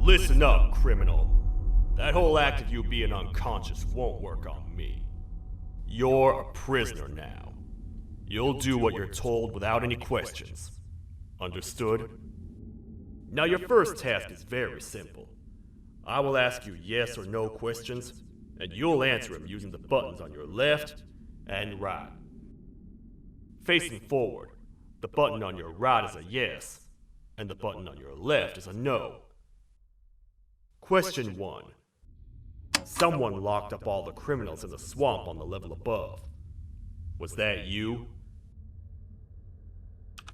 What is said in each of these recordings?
Listen up, criminal. That whole act of you being unconscious won't work on me. You're a prisoner now. You'll do what you're told without any questions. Understood? Now your first task is very simple. I will ask you yes or no questions, and you'll answer them using the buttons on your left and right. Facing forward, the button on your right is a yes, and the button on your left is a no. Question 1. Someone locked up all the criminals in the swamp on the level above. Was that you?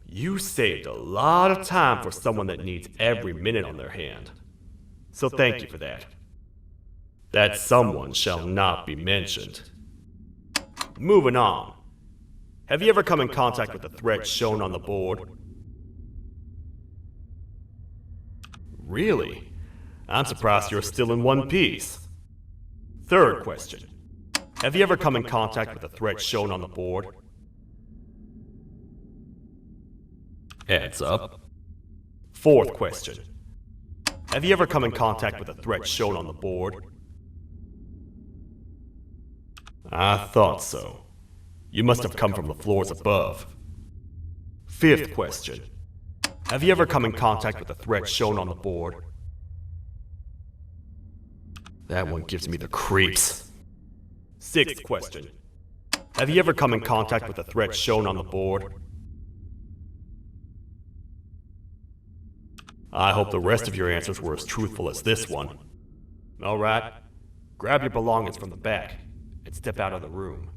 You saved a lot of time for someone that needs every minute on their hand. So thank you for that. That someone shall not be mentioned. Moving on. Have you ever come in contact with the threat shown on the board? Really? I'm surprised you're still in one piece. Third question. Have you ever come in contact with the threat shown on the board? Heads up. Fourth question. Have you ever come in contact with the threat shown on the board? I thought so. You must have come from the floors above. Fifth question. Have you ever come in contact with the threat shown on the board? That one gives me the creeps. Sixth question. Have you ever come in contact with the threat shown on the board? I hope the rest of your answers were as truthful as this one. Alright, grab your belongings from the back and step out of the room.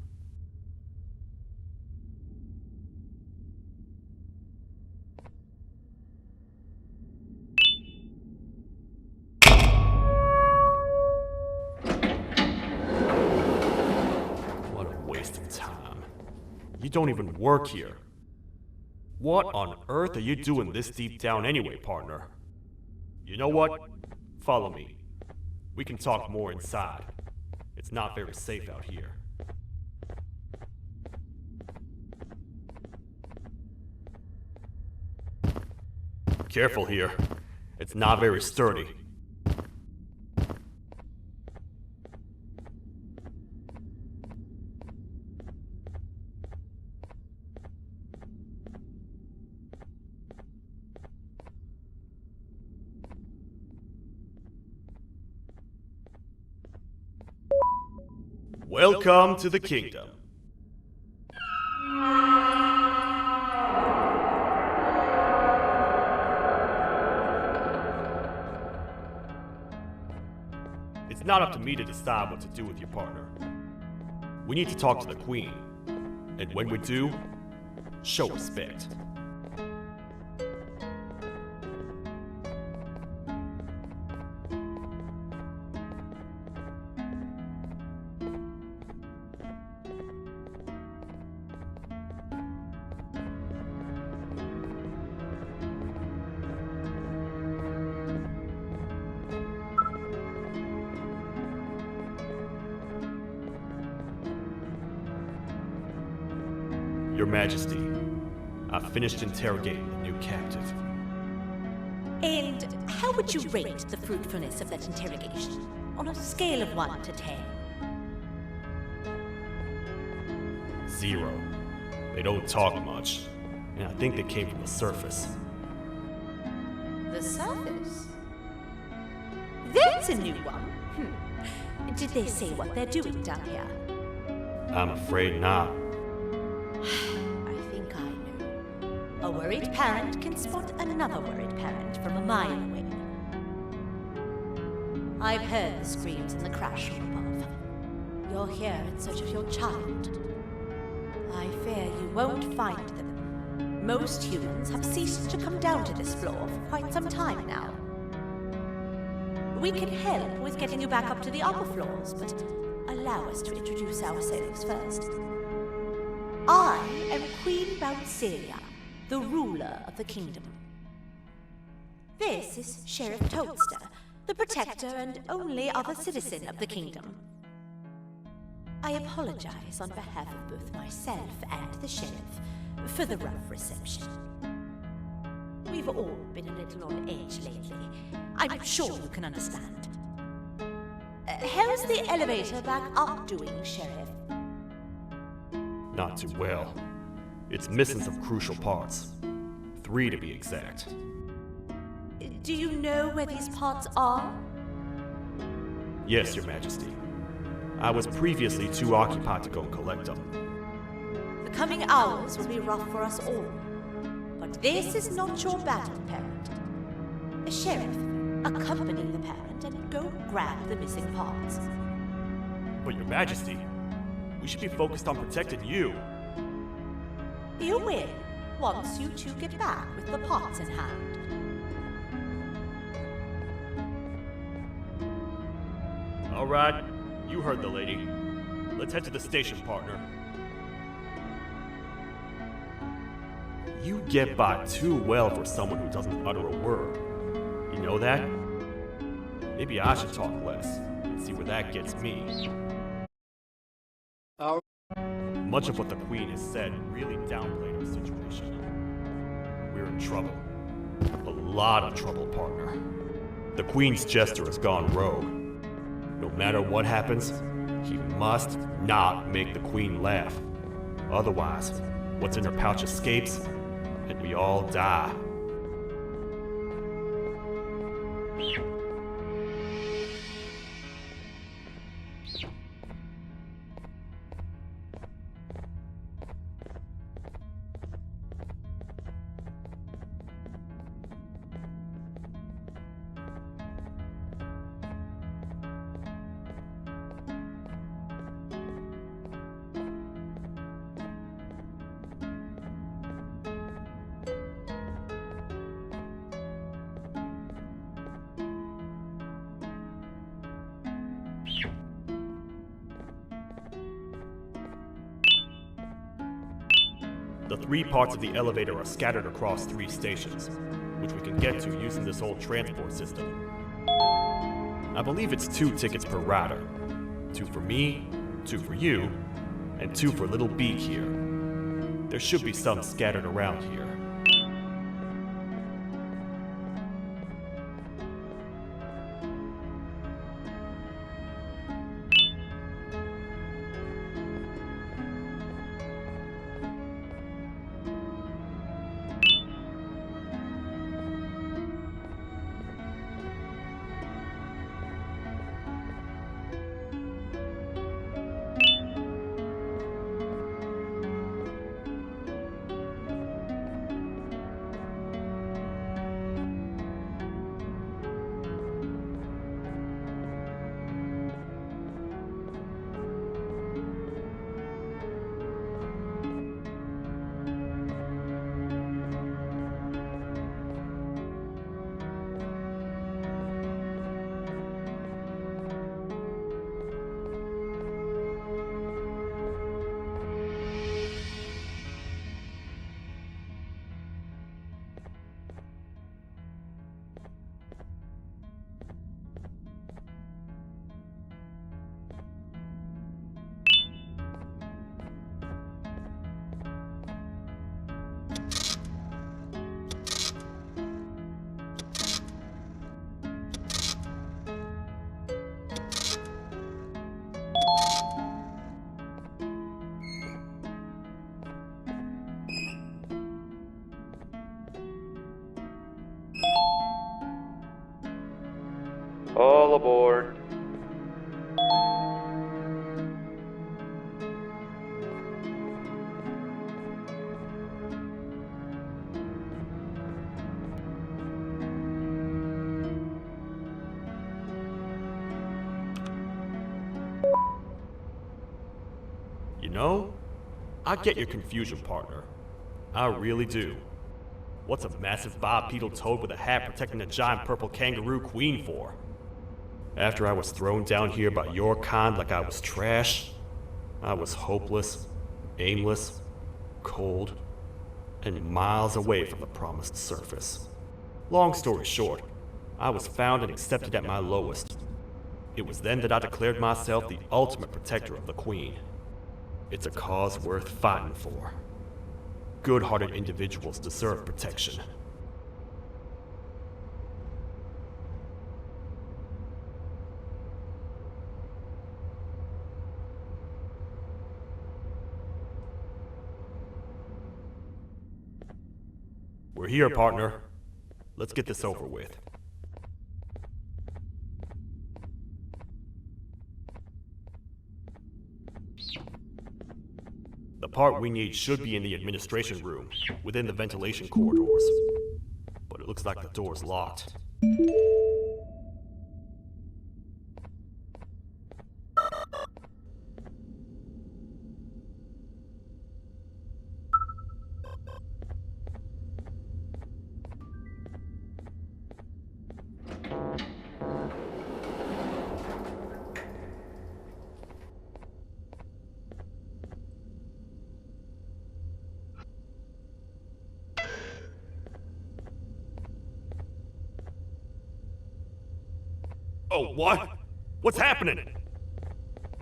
You don't even work here. What on earth are you doing this deep down anyway, partner? You know what? Follow me. We can talk more inside. It's not very safe out here. Careful here. It's not very sturdy. Welcome to the kingdom. It's not up to me to decide what to do with your partner. We need to talk to the queen. And when we do, show respect. Your Majesty, I've finished interrogating the new captive. And how would you rate the fruitfulness of that interrogation, on a scale of 1 to 10? 0. They don't talk much, and I think they came from the surface. The surface? That's a new one. Did they say what they're doing down here? I'm afraid not. I think I know. A worried parent can spot another worried parent from a mile away. I've heard the screams in the crash from above. You're here in search of your child. I fear you won't find them. Most humans have ceased to come down to this floor for quite some time now. We can help with getting you back up to the upper floors, but allow us to introduce ourselves first. I am Queen Bouncelia, the ruler of the kingdom. This is Sheriff Toadster, the protector and only other citizen of the kingdom. I apologize on behalf of both myself and the sheriff for the rough reception. We've all been a little on edge lately. I'm sure you can understand. How's the elevator back up doing, Sheriff? Not too well. It's missing some crucial parts. 3 to be exact. Do you know where these parts are? Yes, Your Majesty. I was previously too occupied to go and collect them. The coming hours will be rough for us all. But this is not your battle, parent. Sheriff, accompany the parent and go grab the missing parts. But Your Majesty, we should be focused on protecting you. You will, once you two get back with the parts in hand. All right, you heard the lady. Let's head to the station, partner. You get by too well for someone who doesn't utter a word. You know that? Maybe I should talk less and see where that gets me. Much of what the Queen has said really downplayed our situation. We're in trouble. A lot of trouble, partner. The Queen's jester has gone rogue. No matter what happens, he must not make the Queen laugh. Otherwise, what's in her pouch escapes, and we all die. The 3 parts of the elevator are scattered across 3 stations, which we can get to using this old transport system. I believe it's 2 tickets per rider. 2 for me, 2 for you, and 2 for Little Beak here. There should be some scattered around here. No? I get your confusion, partner. I really do. What's a massive bipedal toad with a hat protecting a giant purple kangaroo queen for? After I was thrown down here by your kind like I was trash, I was hopeless, aimless, cold, and miles away from the promised surface. Long story short, I was found and accepted at my lowest. It was then that I declared myself the ultimate protector of the Queen. It's a cause worth fighting for. Good-hearted individuals deserve protection. We're here, partner. Let's get this over with. The part we need should be in the administration room, within the ventilation corridors. But it looks like the door's locked. Oh, what? What's happening?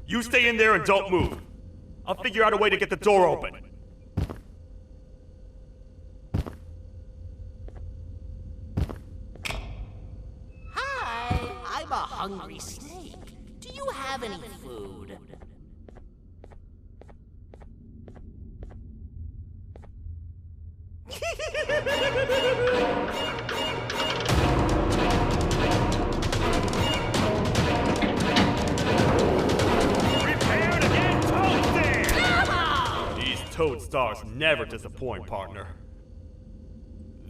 You stay in there and don't move. I'll figure out a way to get the door open. Hi, I'm a hungry snake. Do you have any food? Prepare to get toasted! These toad stars never disappoint, partner.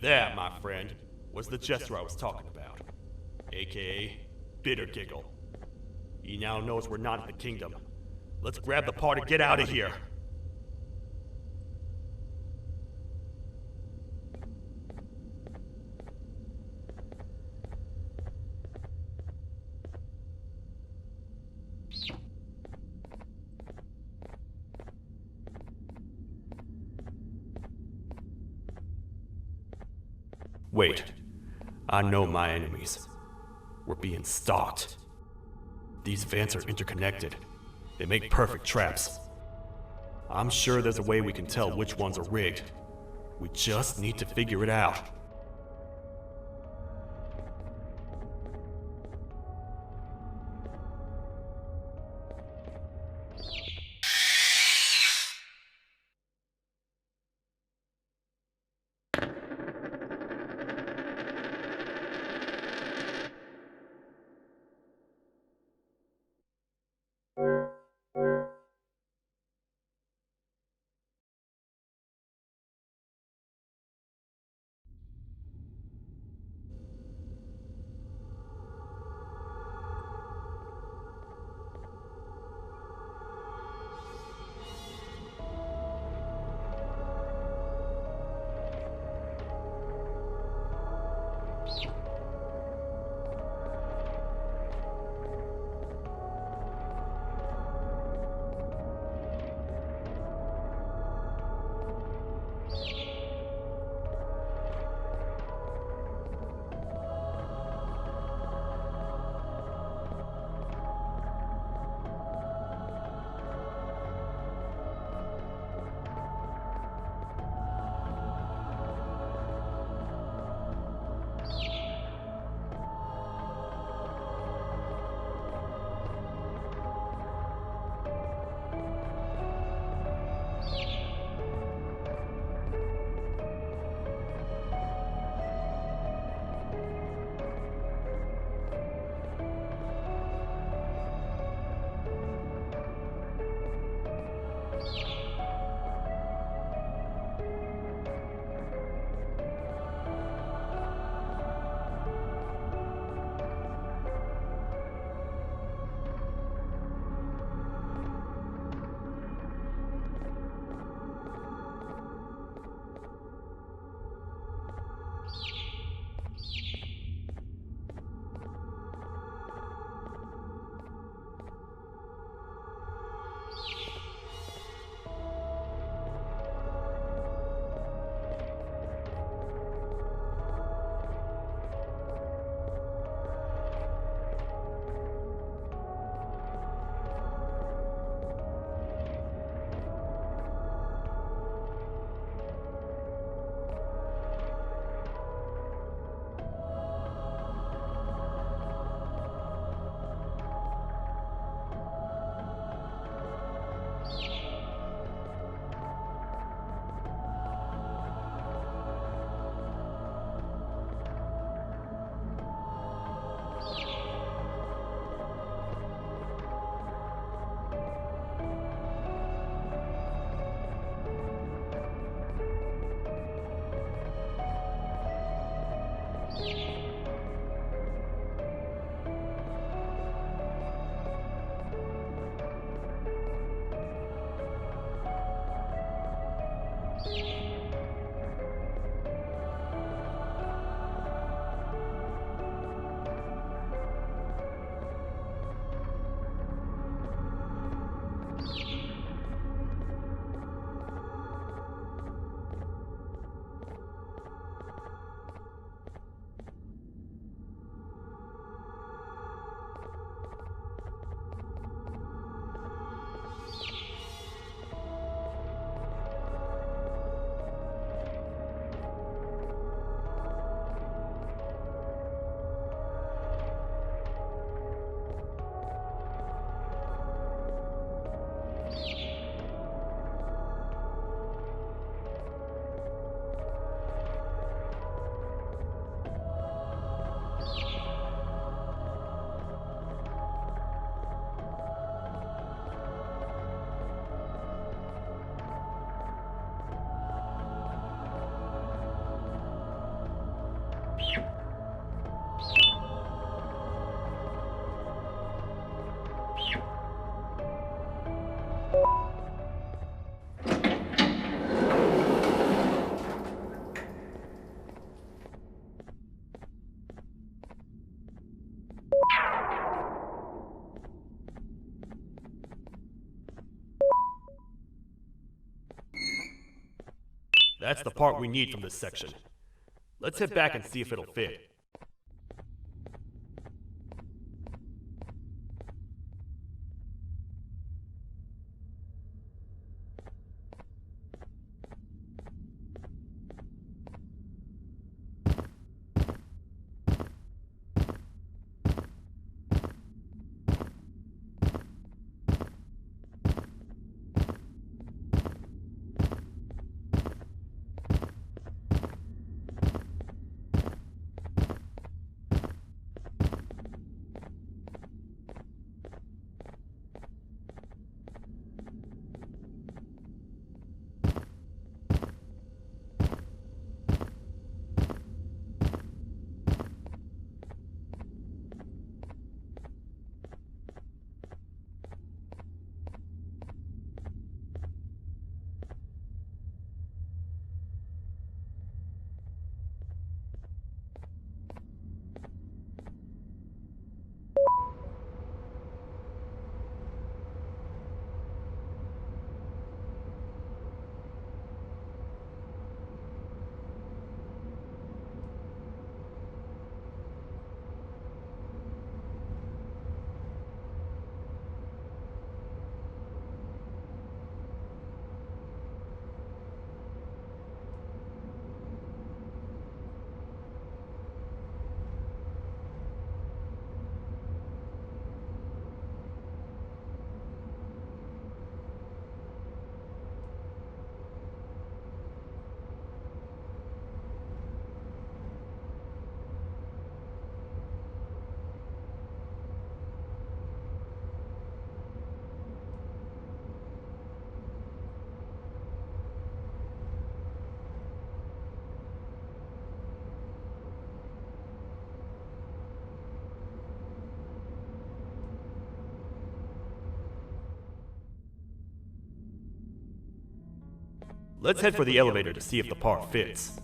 That, my friend, was the jester I was talking about. AKA Bitter Giggle. He now knows we're not in the kingdom. Let's grab the part and get out of here. Wait. I know my enemies. We're being stalked. These vents are interconnected. They make perfect traps. I'm sure there's a way we can tell which ones are rigged. We just need to figure it out. That's the part we need from this section. Let's head back and see if it'll fit. Let's head for the elevator to see if the part fits.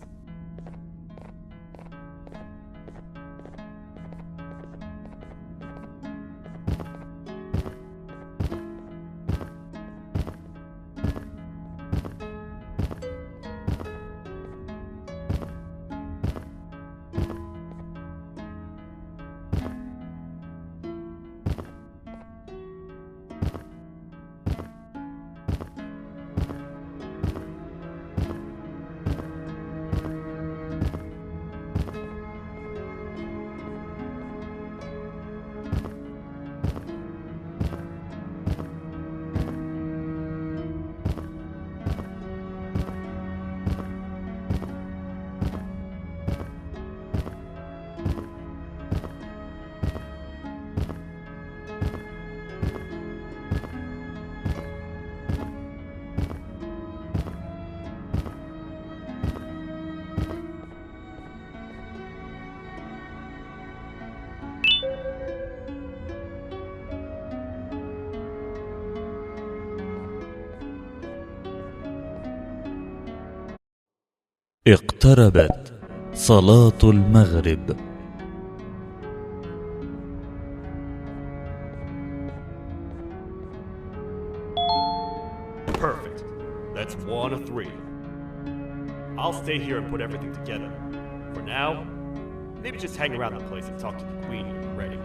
اقتربت صلاة المغرب. Perfect. That's 1 of 3. I'll stay here and put everything together. For now, maybe just hang around the place and talk to the Queen when you're ready.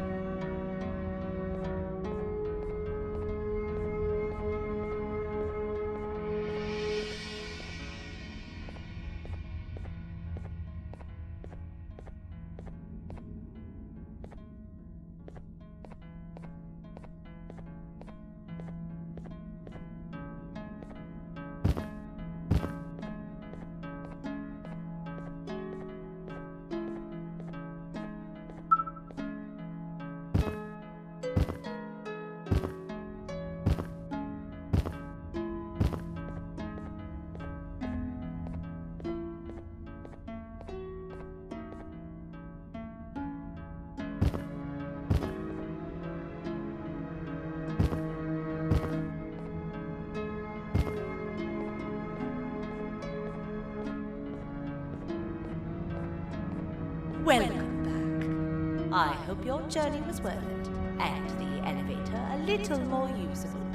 Welcome back. I hope your journey was worth it, and the elevator a little more usable.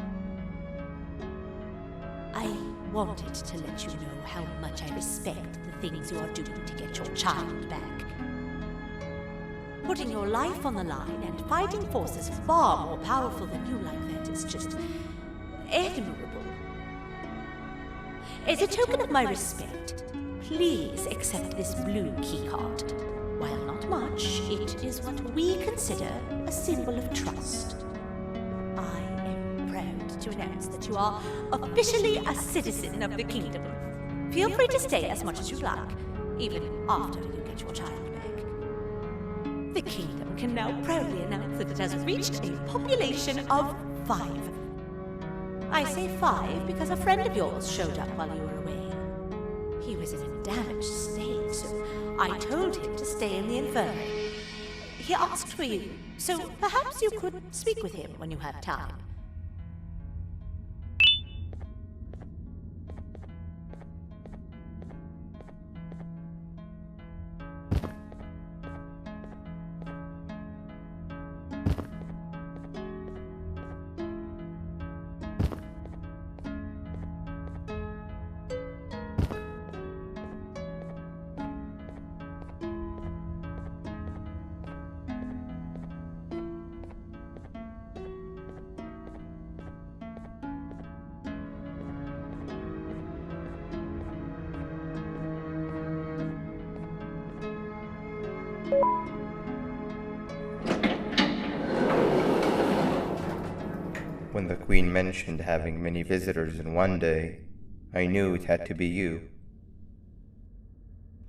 I wanted to let you know how much I respect the things you are doing to get your child back. Putting your life on the line and fighting forces far more powerful than you like that is just admirable. As a token of my respect, please accept this blue keycard. While not much, it is what we consider a symbol of trust. I am proud to announce that you are officially a citizen of the kingdom. Feel free to stay as much as you like, even after you get your child back. The kingdom can now proudly announce that it has reached a population of 5. I say 5 because a friend of yours showed up while you were away. He was in a damaged state, so I told him to stay in the infirmary. He asked for you, so perhaps you could speak with him when you have time. When the Queen mentioned having many visitors in one day, I knew it had to be you.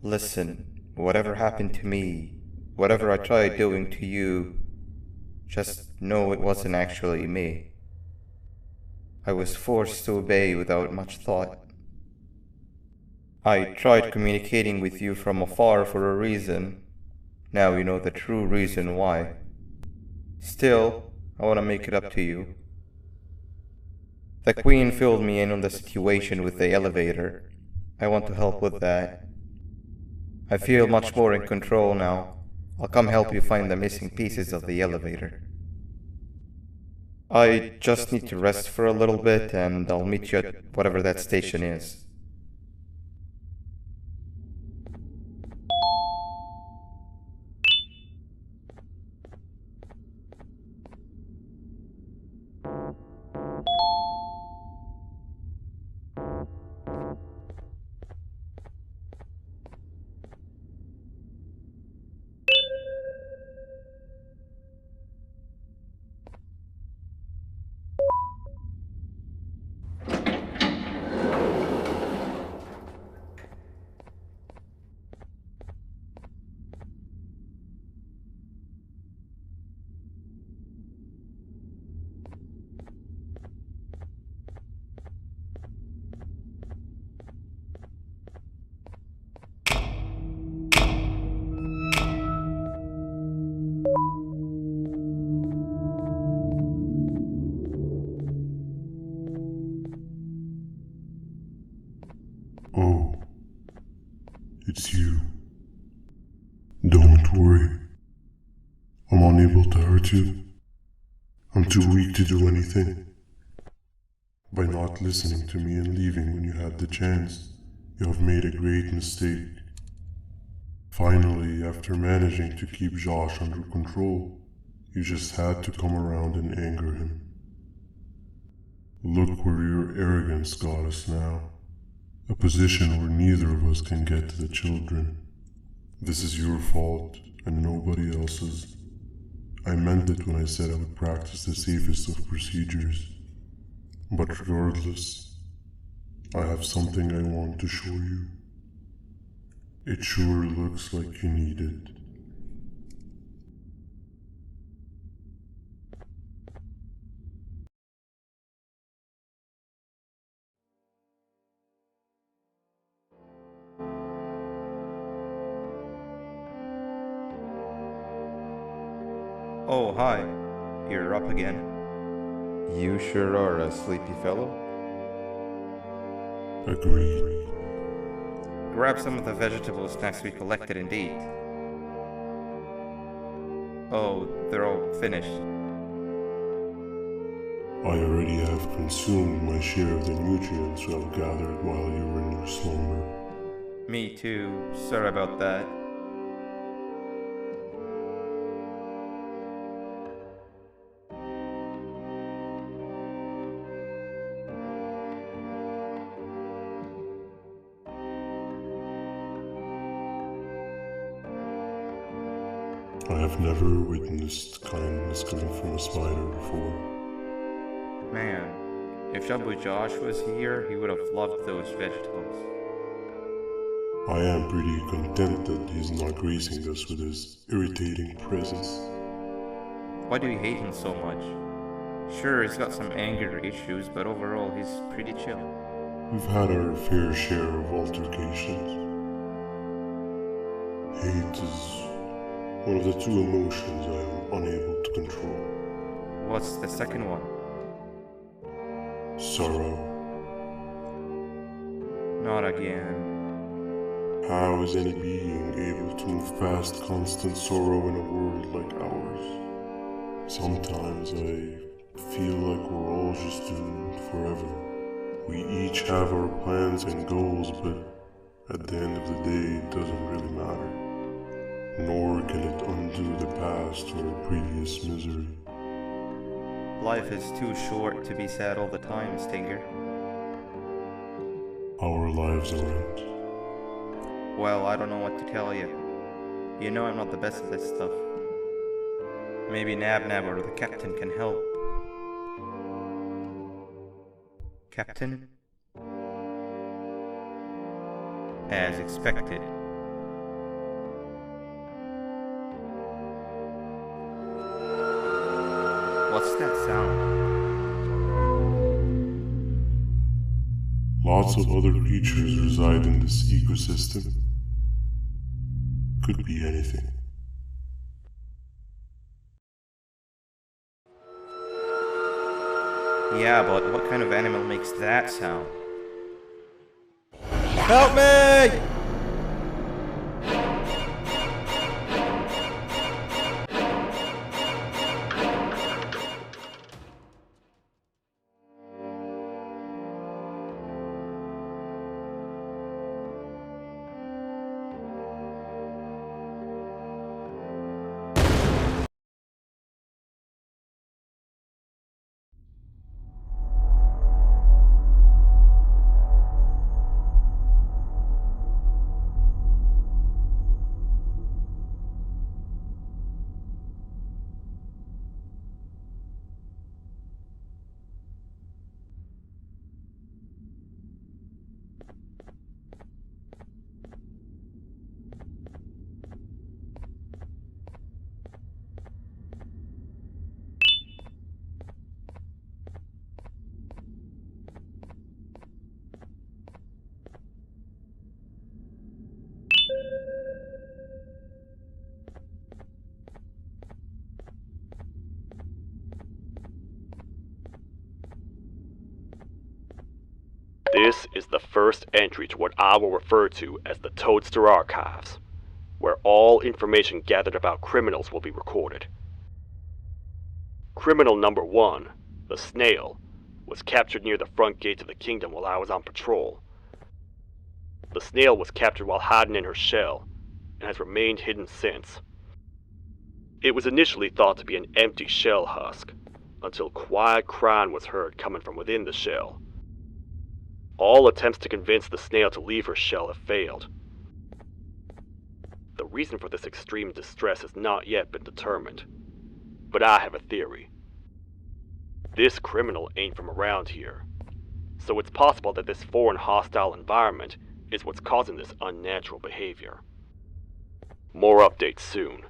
Listen, whatever happened to me, whatever I tried doing to you, just know it wasn't actually me. I was forced to obey without much thought. I tried communicating with you from afar for a reason. Now you know the true reason why. Still, I want to make it up to you. The Queen filled me in on the situation with the elevator. I want to help with that. I feel much more in control now. I'll come help you find the missing pieces of the elevator. I just need to rest for a little bit, and I'll meet you at whatever that station is. Oh, it's you. Don't worry. I'm unable to hurt you. I'm too weak to do anything. By not listening to me and leaving when you had the chance, you have made a great mistake. Finally, after managing to keep Josh under control, you just had to come around and anger him. Look where your arrogance got us now. A position where neither of us can get to the children. This is your fault, and nobody else's. I meant it when I said I would practice the safest of procedures. But regardless, I have something I want to show you. It sure looks like you need it. Oh, hi. You're up again. You sure are a sleepy fellow. Agreed. Grab some of the vegetable snacks we collected and eat. Oh, they're all finished. I already have consumed my share of the nutrients I've gathered while you were in your slumber. Me too. Sorry about that. I have never witnessed kindness coming from a spider before. Man, if Jabu Josh was here, he would have loved those vegetables. I am pretty content that he's not gracing us with his irritating presence. Why do you hate him so much? Sure, he's got some anger issues, but overall he's pretty chill. We've had our fair share of altercations. Hate is one of the two emotions I am unable to control. What's the second one? Sorrow. Not again. How is any being able to move past constant sorrow in a world like ours? Sometimes I feel like we're all just doomed forever. We each have our plans and goals, but at the end of the day, it doesn't really matter. Nor can it undo the past or previous misery. Life is too short to be sad all the time, Stinger. Our lives aren't. Well, I don't know what to tell you. You know I'm not the best at this stuff. Maybe Nab or the captain can help. Captain? As expected. What's that sound? Lots of other creatures reside in this ecosystem. Could be anything. Yeah, but what kind of animal makes that sound? Help me! This is the first entry to what I will refer to as the Toadster Archives, where all information gathered about criminals will be recorded. Criminal number 1, the snail, was captured near the front gates of the kingdom while I was on patrol. The snail was captured while hiding in her shell, and has remained hidden since. It was initially thought to be an empty shell husk, until quiet crying was heard coming from within the shell. All attempts to convince the snail to leave her shell have failed. The reason for this extreme distress has not yet been determined, but I have a theory. This criminal ain't from around here, so it's possible that this foreign hostile environment is what's causing this unnatural behavior. More updates soon.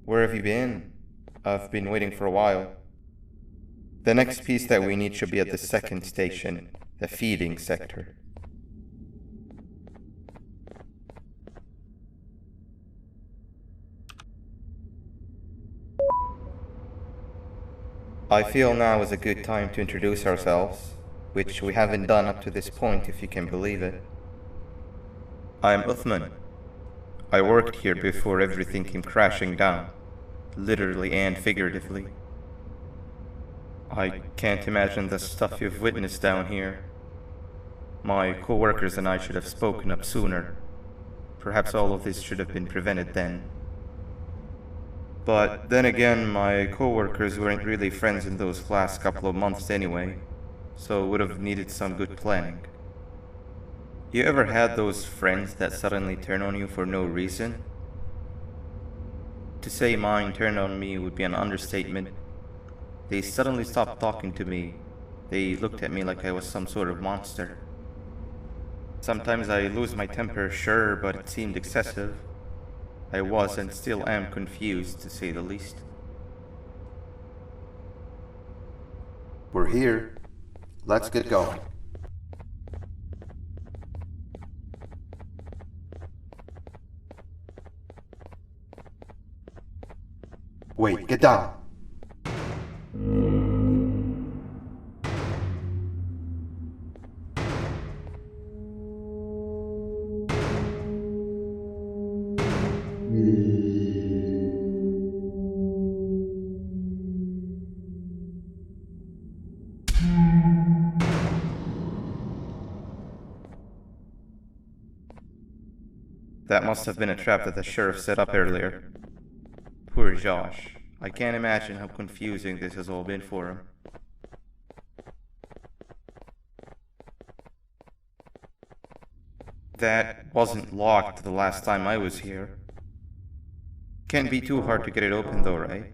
Where have you been? I've been waiting for a while. The next piece that we need should be at the second station. the feeding sector. I feel now is a good time to introduce ourselves, which we haven't done up to this point, if you can believe it. I'm Uthman. I worked here before everything came crashing down, literally and figuratively. I can't imagine the stuff you've witnessed down here. My co-workers and I should have spoken up sooner. Perhaps all of this should have been prevented then. But then again, my co-workers weren't really friends in those last couple of months anyway, so would have needed some good planning. You ever had those friends that suddenly turn on you for no reason? To say mine turned on me would be an understatement. They suddenly stopped talking to me. They looked at me like I was some sort of monster. Sometimes I lose my temper, sure, but it seemed excessive. I was and still am confused, to say the least. We're here. Let's get going. Wait, get down. That must have been a trap that the sheriff set up earlier. Poor Josh. I can't imagine how confusing this has all been for him. That wasn't locked the last time I was here. Can't be too hard to get it open though, right?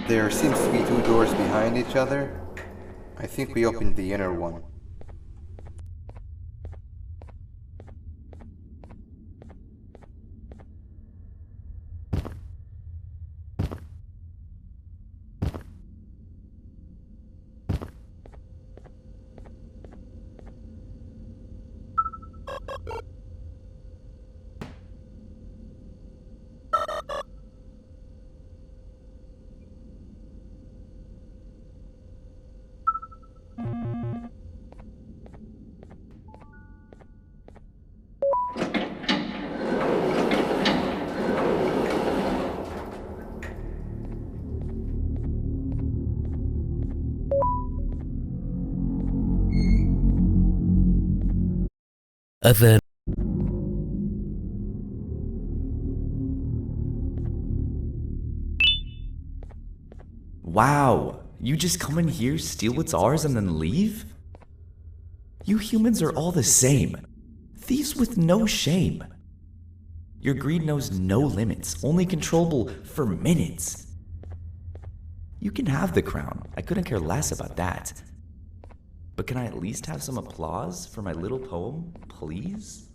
There seems to be two doors behind each other. I think we opened the inner one. أذان. Wow, you just come in here, steal what's ours, and then leave? You humans are all the same. Thieves with no shame. Your greed knows no limits, only controllable for minutes. You can have the crown. I couldn't care less about that. But can I at least have some applause for my little poem, please?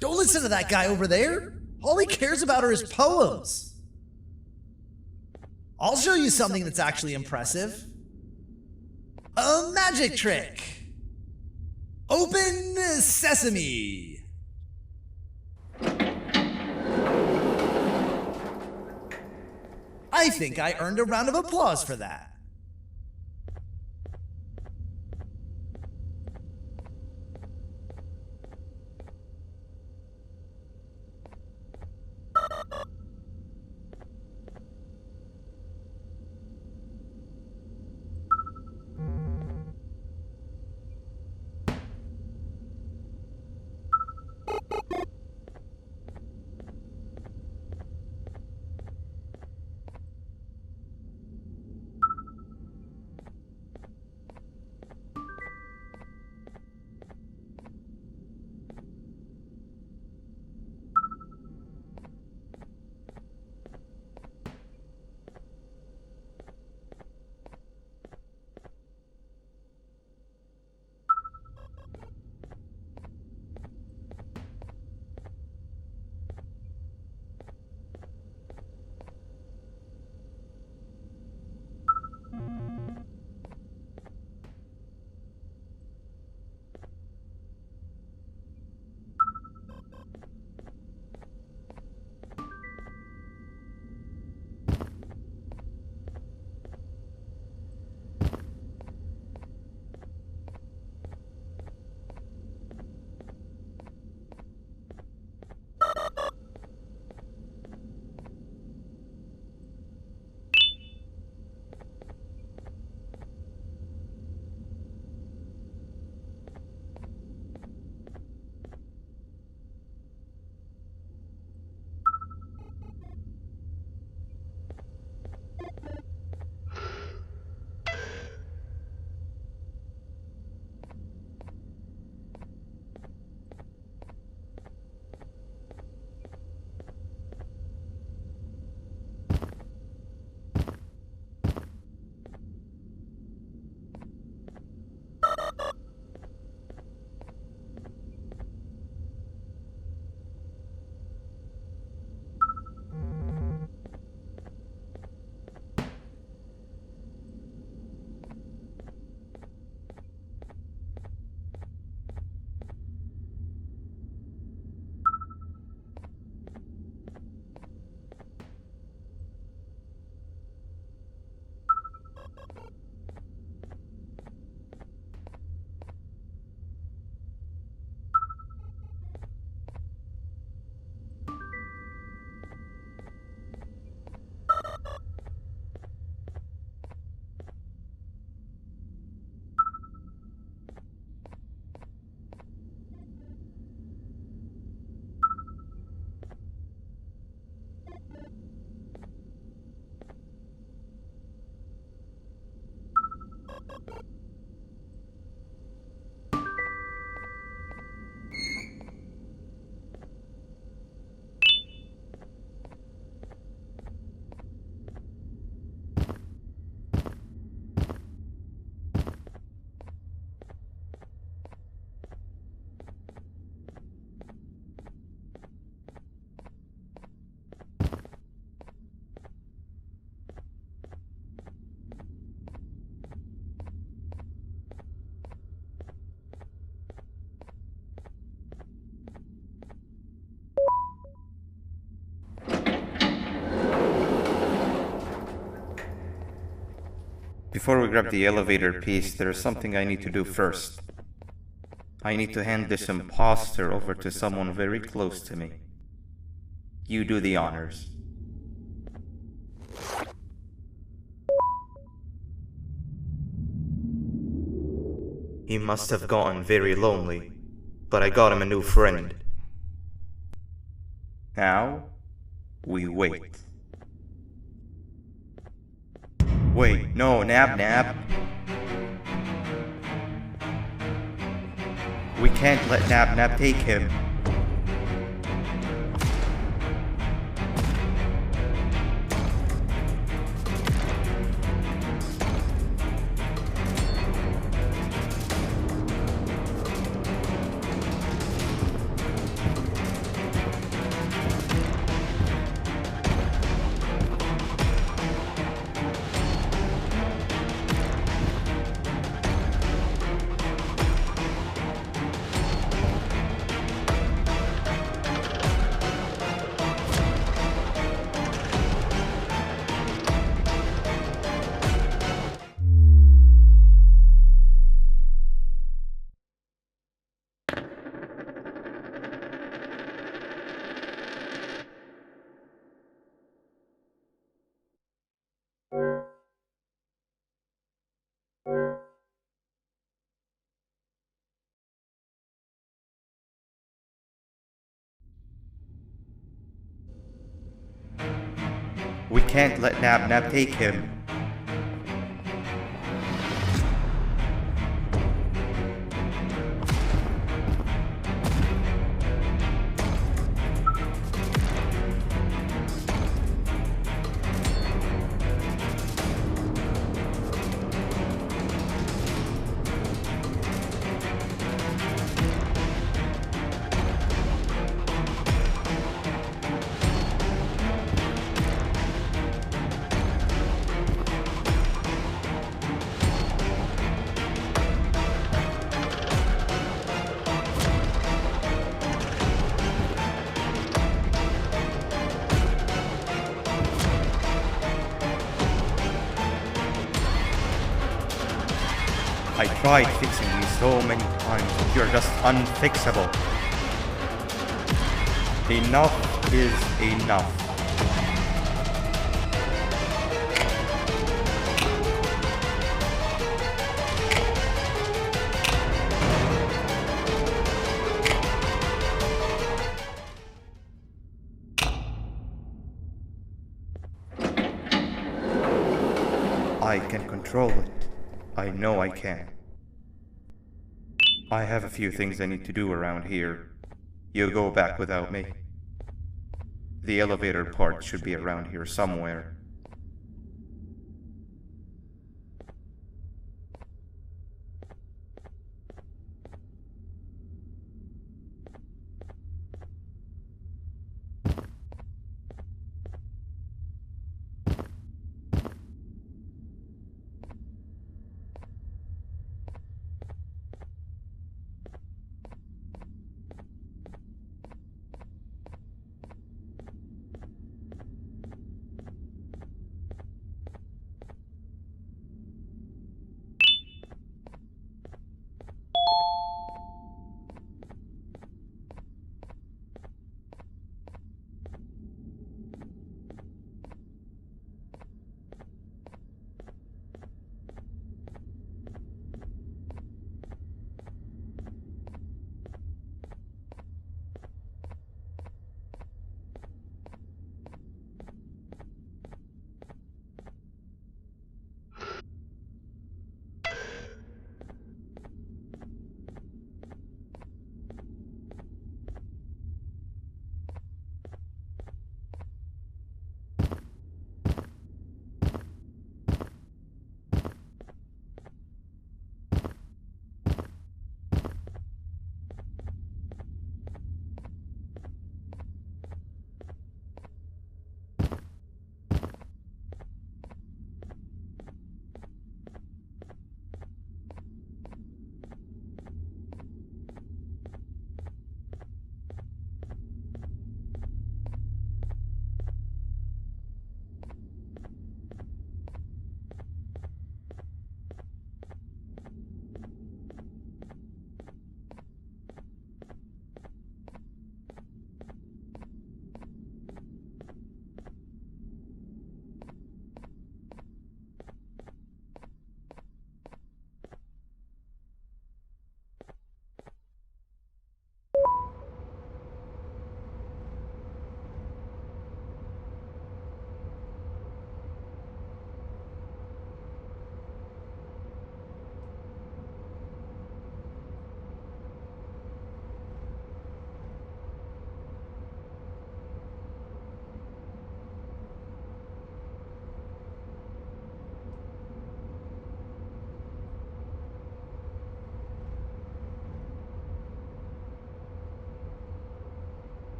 Don't listen to that guy over there. All he cares about are his poems. I'll show you something that's actually impressive. A magic trick. Open sesame. I think I earned a round of applause for that. Before we grab the elevator piece, there is something I need to do first. I need to hand this imposter over to someone very close to me. You do the honors. He must have gotten very lonely, but I got him a new friend. Now, we wait. Wait, no, Nab. We can't let Nab take him. can't let Nab take him. I tried fixing you so many times, but you're just unfixable. Enough is enough. I can control it. I know I can. I have a few things I need to do around here. You go back without me. The elevator part should be around here somewhere.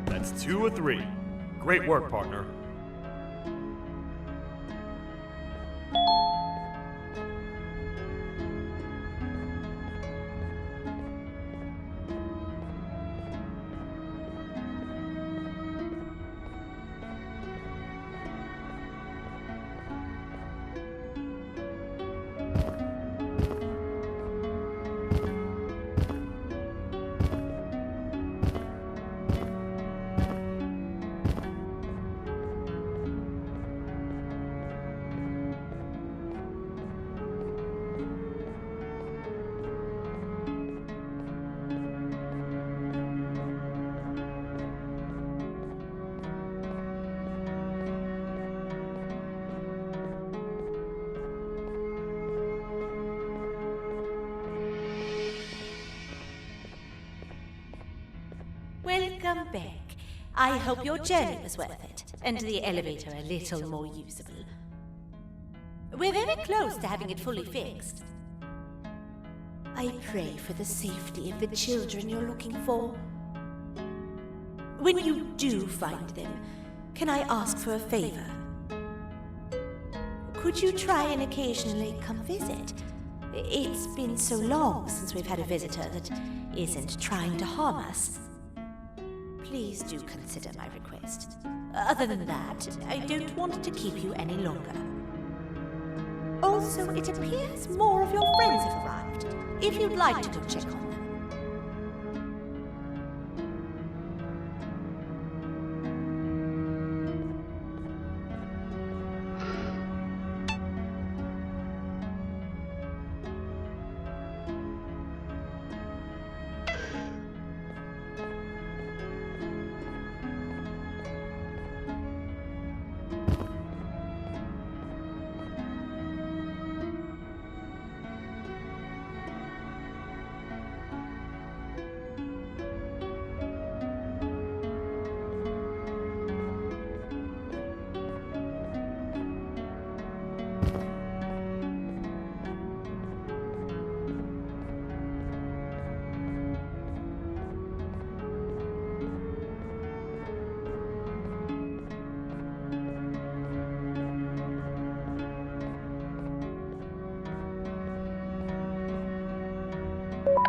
That's 2 of 3. Great work, partner. Welcome back. I hope your journey was worth it, and the elevator a little more usable. We're very close to having it fully fixed. I pray for the safety of the children you're looking for. When you do find them, can I ask for a favor? Could you try and occasionally come visit? It's been so long since we've had a visitor that isn't trying to harm us. Please do consider my request. Other than that, I don't want to keep you any longer. Also, it appears more of your friends have arrived. If you'd like to go check on them.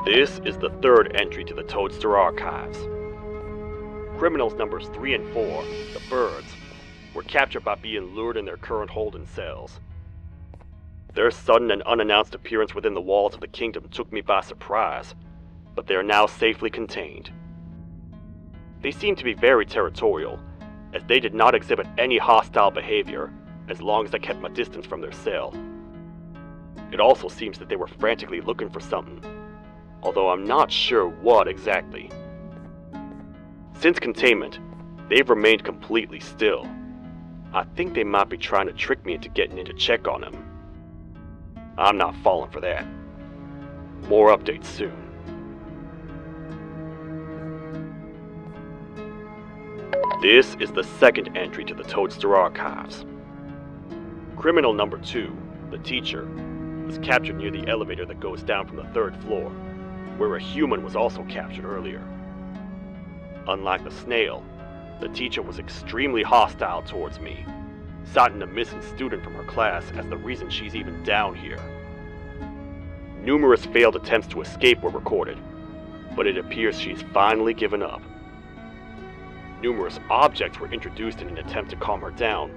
This is the third entry to the Toadster Archives. Criminals numbers 3 and 4, the Birds, were captured by being lured in their current holding cells. Their sudden and unannounced appearance within the walls of the kingdom took me by surprise, but they are now safely contained. They seem to be very territorial, as they did not exhibit any hostile behavior as long as I kept my distance from their cell. It also seems that they were frantically looking for something, although I'm not sure what exactly. Since containment, they've remained completely still. I think they might be trying to trick me into getting in to check on them. I'm not falling for that. More updates soon. This is the second entry to the Toadster Archives. Criminal number 2, the teacher, was captured near the elevator that goes down from the 3rd floor, where a human was also captured earlier. Unlike the snail, the teacher was extremely hostile towards me, citing a missing student from her class as the reason she's even down here. Numerous failed attempts to escape were recorded, but it appears she's finally given up. Numerous objects were introduced in an attempt to calm her down,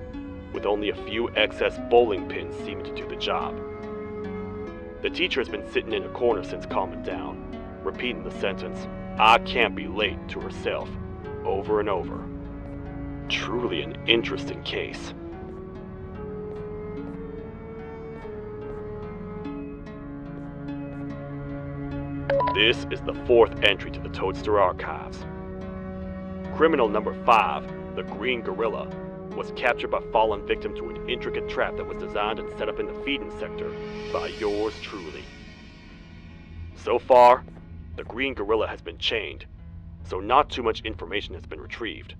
with only a few excess bowling pins seeming to do the job. The teacher has been sitting in a corner since calming down, repeating the sentence, "I can't be late," to herself, over and over. Truly an interesting case. This is the 4th entry to the Toadster Archives. Criminal number 5, the Green Gorilla, was captured by falling victim to an intricate trap that was designed and set up in the feeding sector by yours truly. So far, the Green Gorilla has been chained, so not too much information has been retrieved.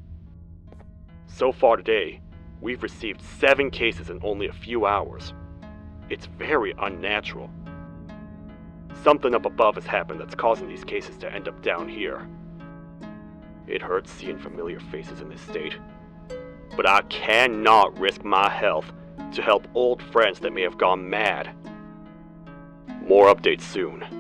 So far today, we've received 7 cases in only a few hours. It's very unnatural. Something up above has happened that's causing these cases to end up down here. It hurts seeing familiar faces in this state. But I cannot risk my health to help old friends that may have gone mad. More updates soon.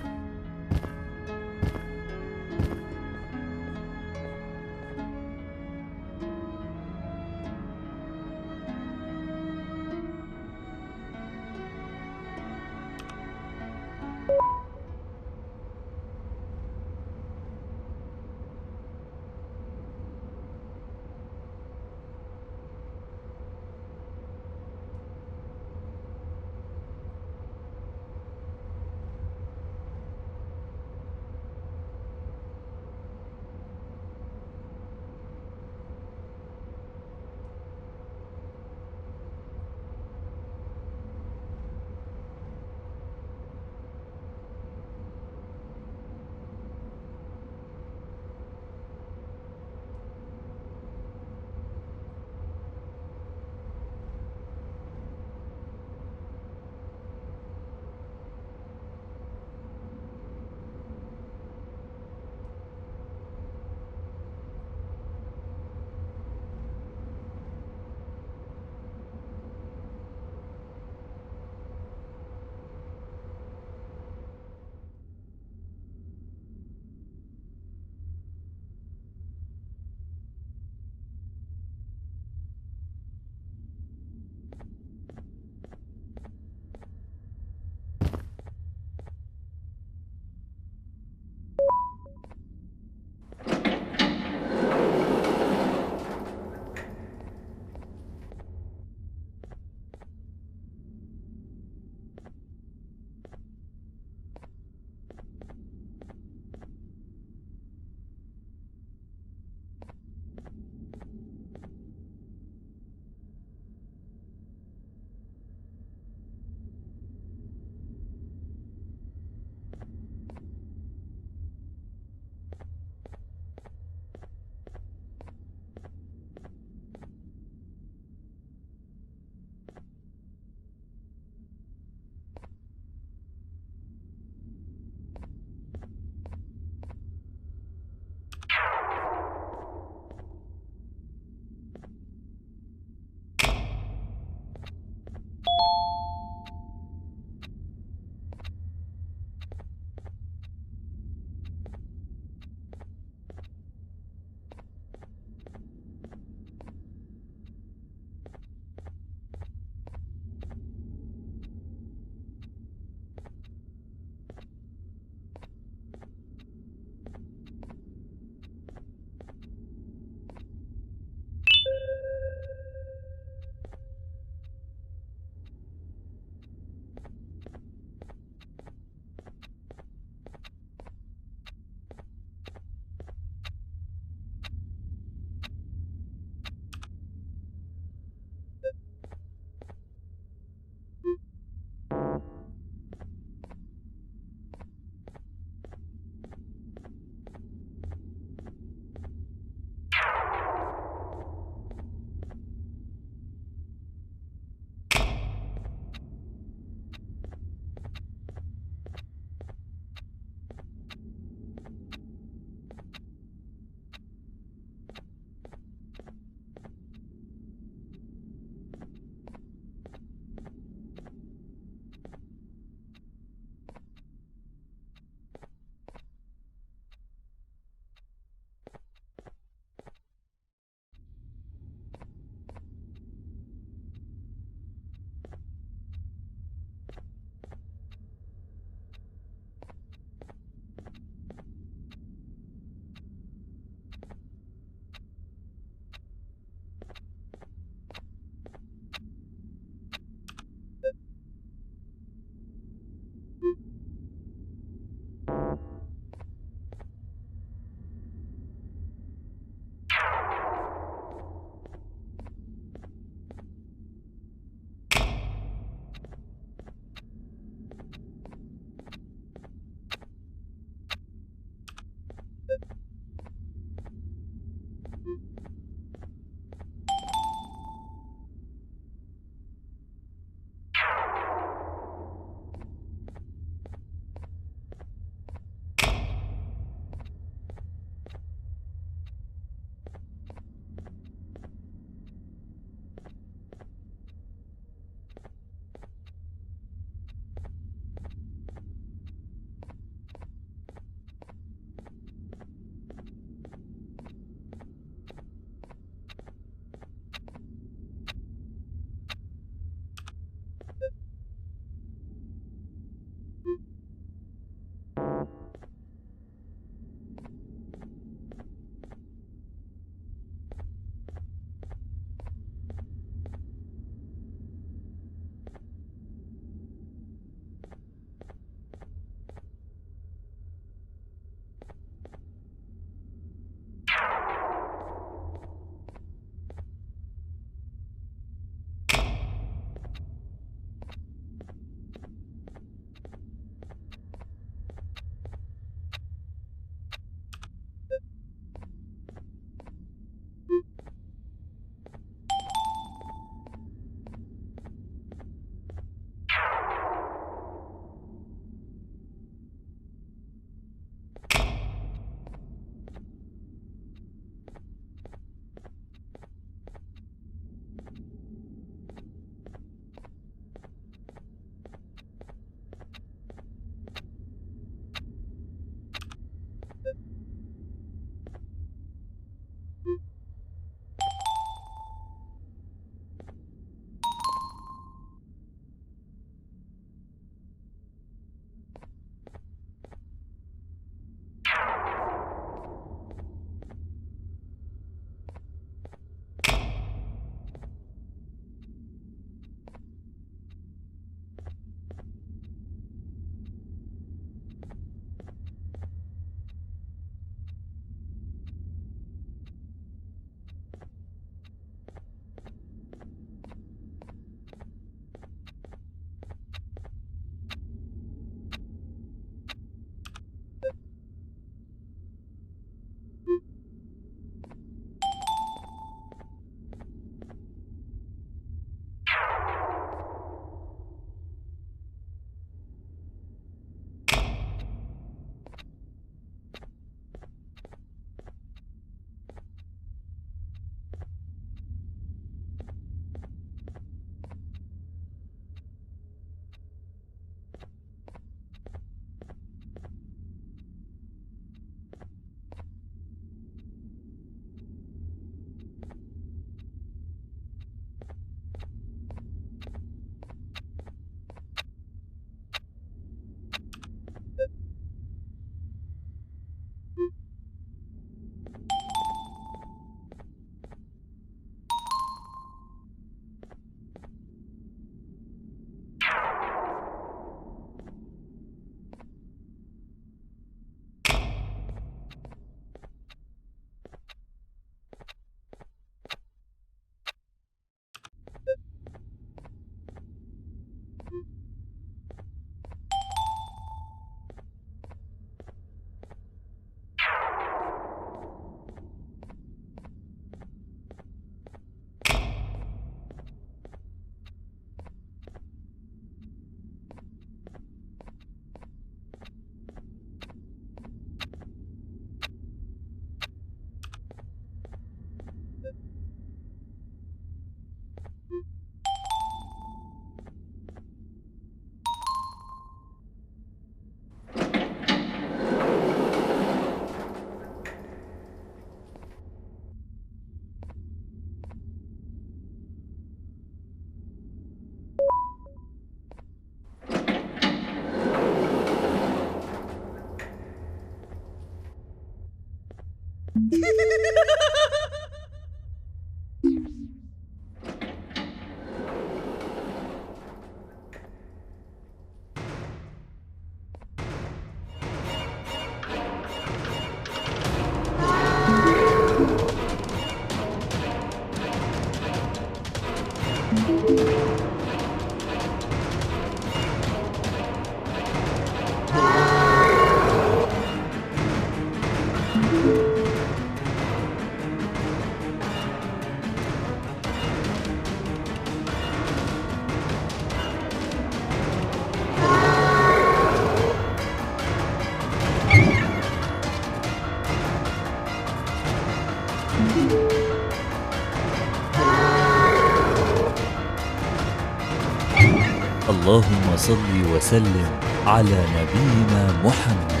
اللهم صل وسلم على نبينا محمد.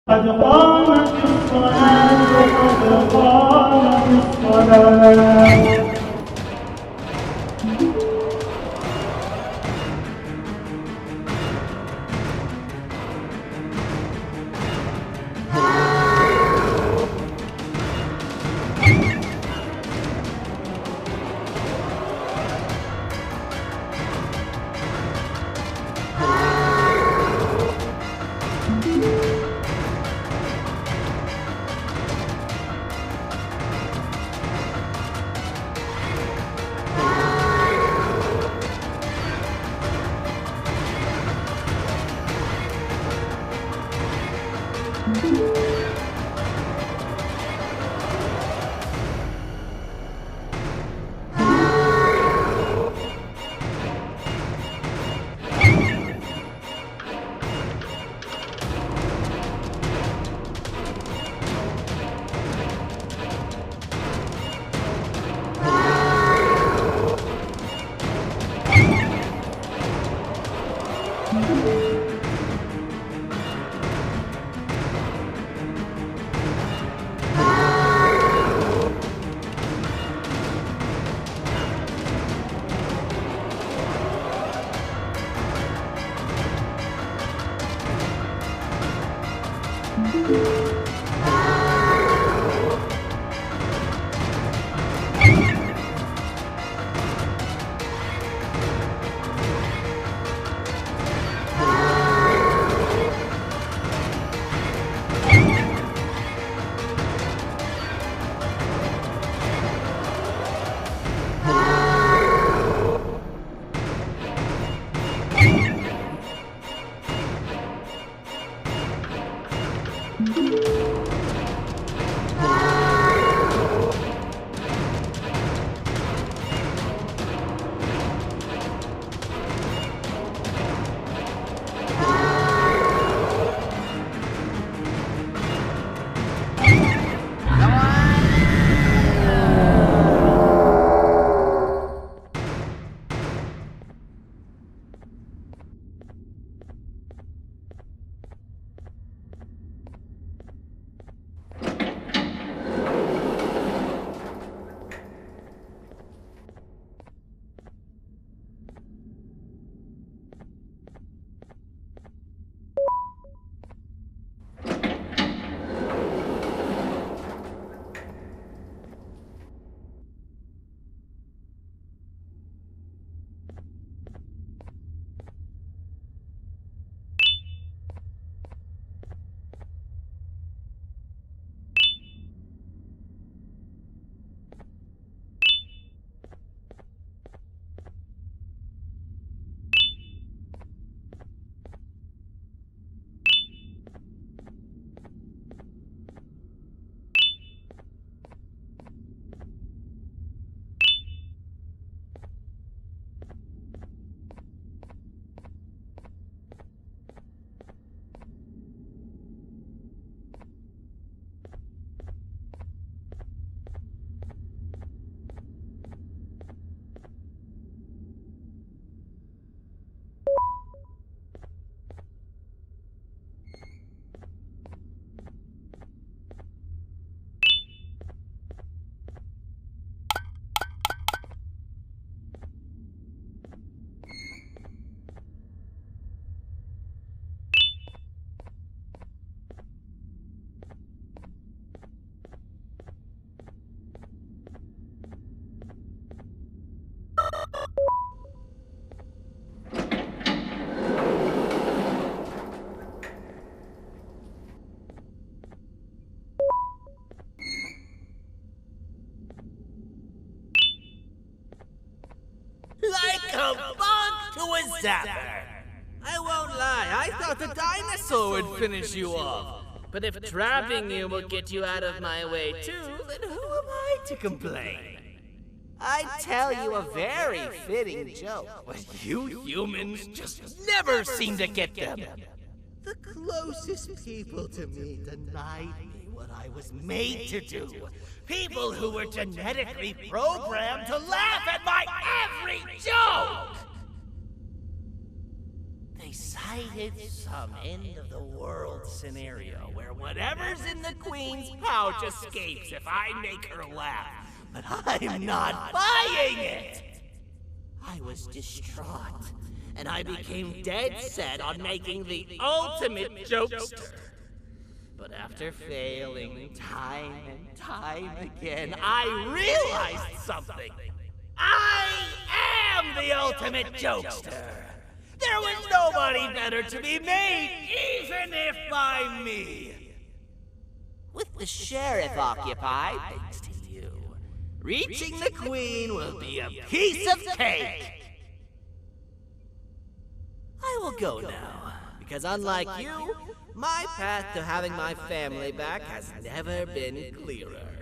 قد قامت الصلاة قد قامت الصلاة. backstabber. I won't lie, I thought the dinosaur would finish you off. But if trapping you will get you out of my way too, then who am I to complain? I'd tell you a very fitting joke, but you humans just never seem to get them. The closest people to me denied me what I was made to do. People who were genetically programmed to laugh at my every joke! They cited some end-of-the-world scenario where whatever's in the Queen's pouch escapes if I make her laugh. But I'm not buying it! I was distraught, and I became dead set on making the ultimate jokester. But after failing time and time again, I realized something. I am the ultimate jokester! There was nobody better to be made, even if by me! With the sheriff occupied, thanks to you, reaching the Queen will be a piece of cake! I will go now, because unlike you, my path to having my family back has never been clearer.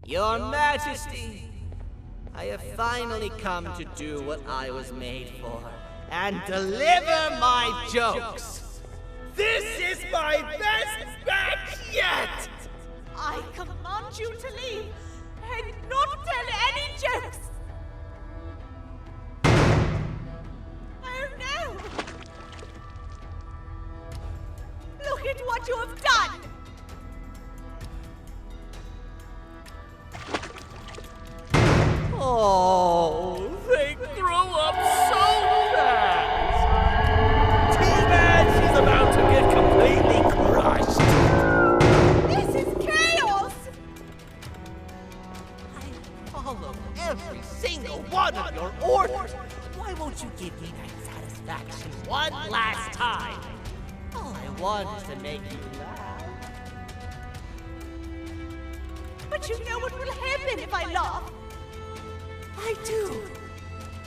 Your Majesty, I have finally come to do what I was made for, and deliver my jokes. This is my best batch yet! I command you to leave and not tell any jokes! Oh no! Look at what you have done! Oh, they grew up so fast! Too bad she's about to make you laugh. But you know what will happen if I laugh. I do.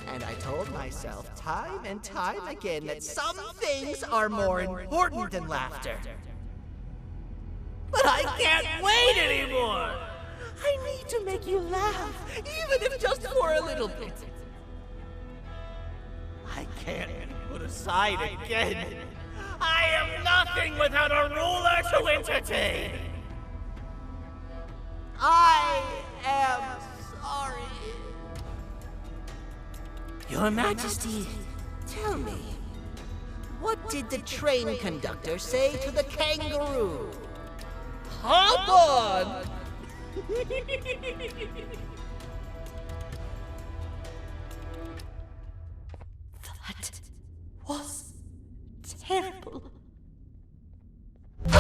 And I told myself time and time again that some things are more important than laughter. But I can't wait anymore! I need to make you laugh, even if just for a little bit. I can't be put aside again. I am nothing without a ruler to entertain. I am sorry. Your Majesty, tell me, what did the train conductor say to the kangaroo? Hop on! That was terrible. We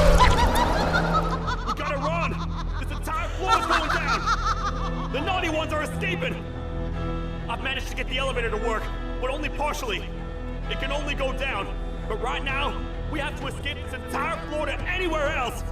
gotta run! This entire floor is going down! The naughty ones are escaping! I've managed to get the elevator to work, but only partially. It can only go down. But right now, we have to escape this entire floor to anywhere else!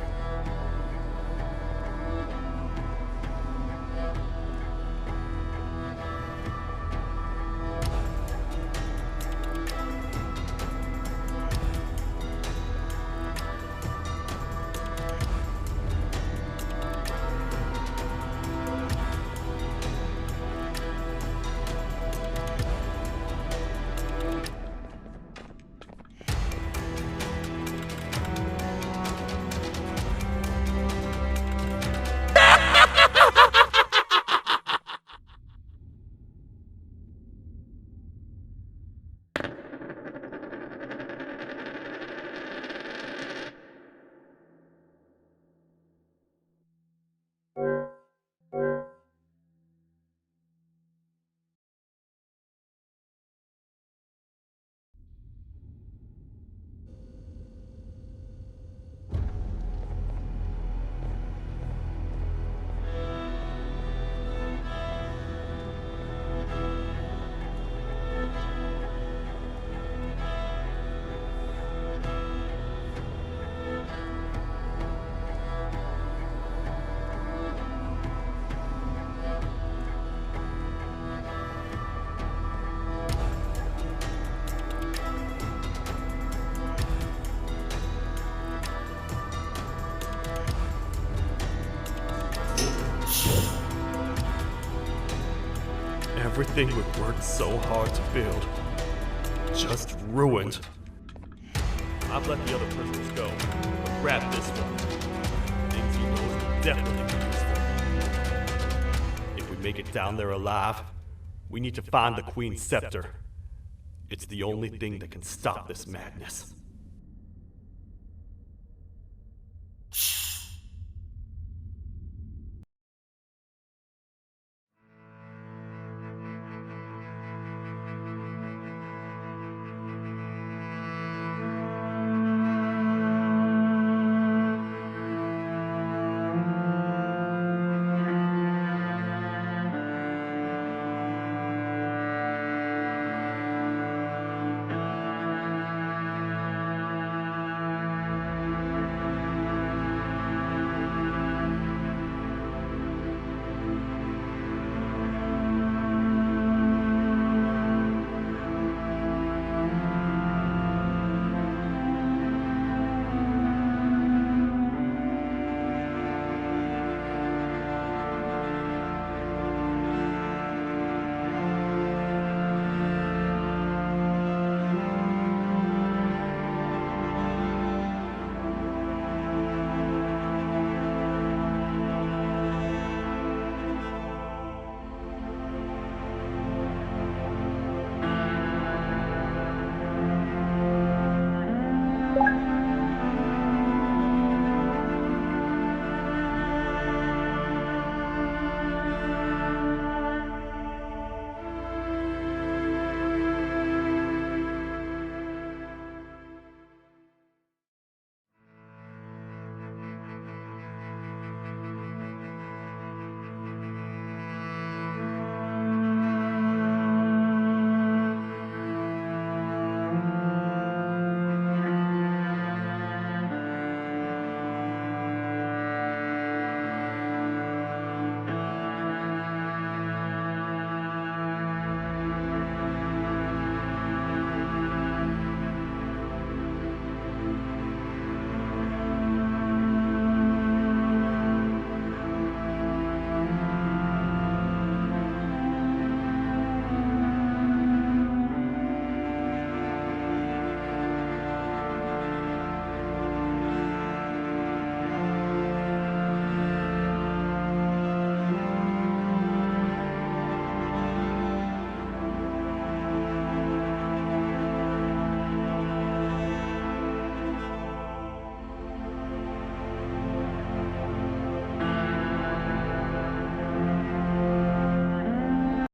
Everything we worked so hard to build, just ruined. I've let the other prisoners go, but grab this one. Things he knows will definitely be useful. If we make it down there alive, we need to find the Queen's scepter. It's the only thing that can stop this madness.